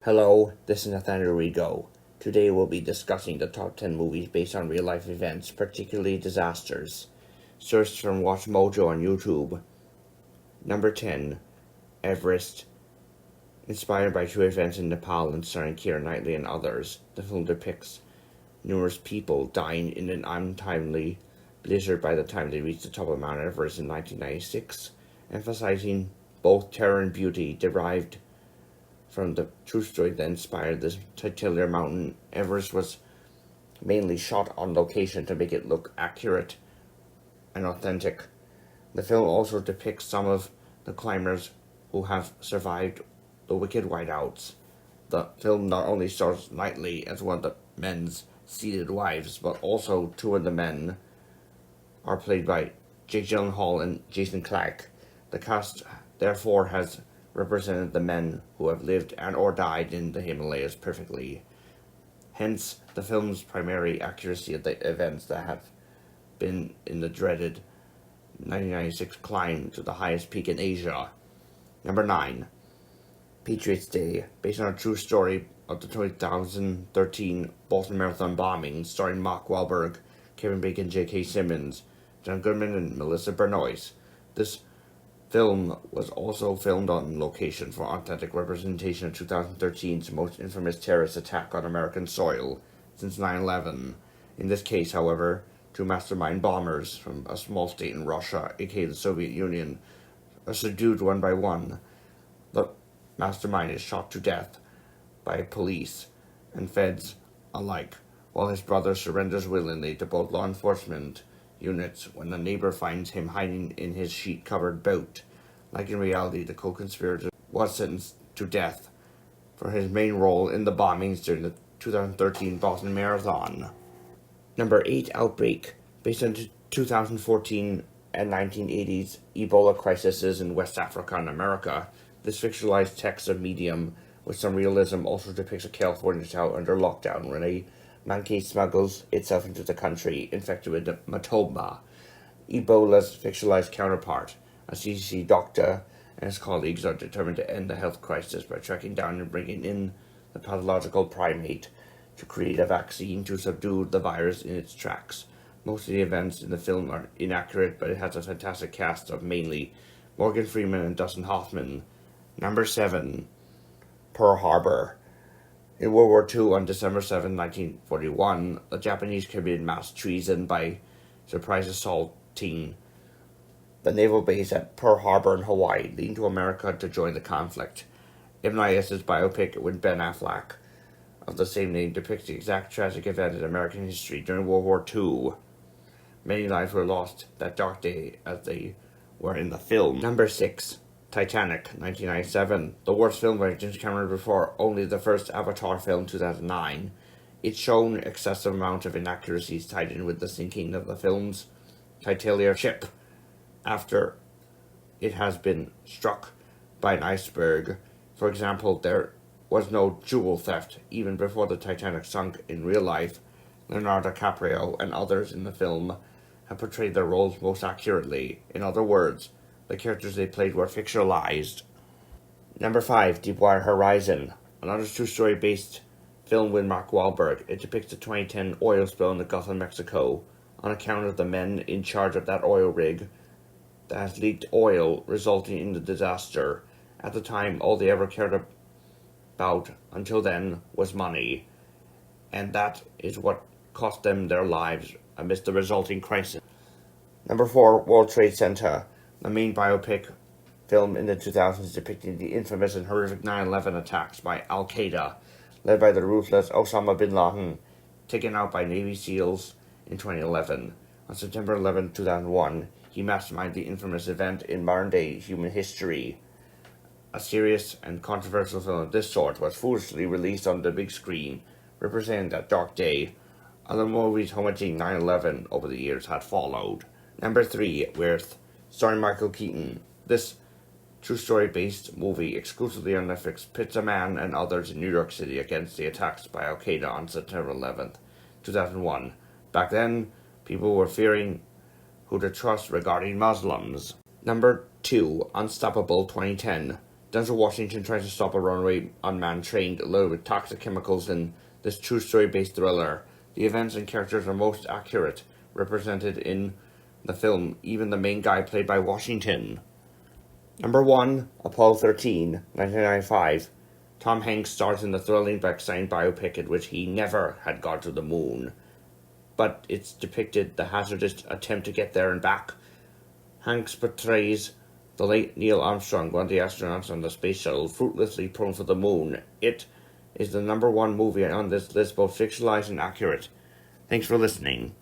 Hello, this is Nathaniel Rigo. Today we'll be discussing the top 10 movies based on real-life events, particularly disasters. Searched from Watch Mojo on YouTube. Number 10, Everest. Inspired by true events in Nepal and starring Keira Knightley and others, the film depicts numerous people dying in an untimely blizzard by the time they reach the top of Mount Everest in 1996, emphasizing both terror and beauty derived from the true story that inspired this titular mountain. Everest was mainly shot on location to make it look accurate and authentic. The film also depicts some of the climbers who have survived the wicked whiteouts. The film not only stars Knightley as one of the men's seated wives, but also two of the men are played by Jake Gyllenhaal and Jason Clarke. The cast therefore has represented the men who have lived and or died in the Himalayas perfectly. Hence, the film's primary accuracy of the events that have been in the dreaded 1996 climb to the highest peak in Asia. Number 9, Patriots Day, based on a true story of the 2013 Boston Marathon bombing, starring Mark Wahlberg, Kevin Bacon, J.K. Simmons, John Goodman, and Melissa Benoist. This film was also filmed on location for authentic representation of 2013's most infamous terrorist attack on American soil since 9/11. In this case, however, two mastermind bombers from a small state in Russia, aka the Soviet Union, are subdued one by one. The mastermind is shot to death by police and feds alike, while his brother surrenders willingly to both law enforcement units when a neighbor finds him hiding in his sheet-covered boat. Like in reality, the co-conspirator was sentenced to death for his main role in the bombings during the 2013 Boston Marathon. Number 8, Outbreak, based on 2014 and 1980s Ebola crises in West Africa and America. This fictionalized text of medium with some realism also depicts a California town under lockdown when a monkey smuggles itself into the country infected with Matoma, Ebola's fictionalized counterpart. A CDC doctor and his colleagues are determined to end the health crisis by tracking down and bringing in the pathological primate to create a vaccine to subdue the virus in its tracks. Most of the events in the film are inaccurate, but it has a fantastic cast of mainly Morgan Freeman and Dustin Hoffman. Number 7, Pearl Harbor. In World War II, on December 7, 1941, the Japanese committed mass treason by surprise assaulting the naval base at Pearl Harbor in Hawaii, leading to America to join the conflict. MIS's biopic with Ben Affleck of the same name depicts the exact tragic event in American history during World War II. Many lives were lost that dark day as they were in the film. Number 6, Titanic, 1997. The worst film by James Cameron before only the first Avatar film, 2009. It's shown excessive amount of inaccuracies tied in with the sinking of the film's Titanic ship after it has been struck by an iceberg. For example, there was no jewel theft even before the Titanic sunk in real life. Leonardo DiCaprio and others in the film have portrayed their roles most accurately. In other words, the characters they played were fictionalized. Number 5, Deepwater Horizon, another true story based film with Mark Wahlberg. It depicts the 2010 oil spill in the Gulf of Mexico on account of the men in charge of that oil rig that has leaked oil, resulting in the disaster. At the time, all they ever cared about until then was money, and that is what cost them their lives amidst the resulting crisis. Number 4, World Trade Center, the main biopic film in the 2000s depicting the infamous and horrific 9/11 attacks by Al-Qaeda, led by the ruthless Osama bin Laden, taken out by Navy SEALs in 2011. On September 11, 2001, he masterminded the infamous event in modern-day human history. A serious and controversial film of this sort was foolishly released on the big screen, representing that dark day. Other movies homaging 9/11 over the years had followed. Number 3, Worth, starring Michael Keaton. This true story-based movie exclusively on Netflix pits a man and others in New York City against the attacks by Al-Qaeda on September 11th, 2001. Back then, people were fearing who to trust regarding Muslims. Number 2, Unstoppable, 2010. Denzel Washington tries to stop a runaway unmanned train loaded with toxic chemicals in this true story-based thriller. The events and characters are most accurate, represented in the film, even the main guy played by Washington. Number 1, Apollo 13, 1995. Tom Hanks stars in the thrilling Beck-Stein biopic in which he never had gone to the moon, but it's depicted the hazardous attempt to get there and back. Hanks portrays the late Neil Armstrong, one of the astronauts on the space shuttle, fruitlessly prone for the moon. It is the number 1 movie on this list, both fictionalized and accurate. Thanks for listening.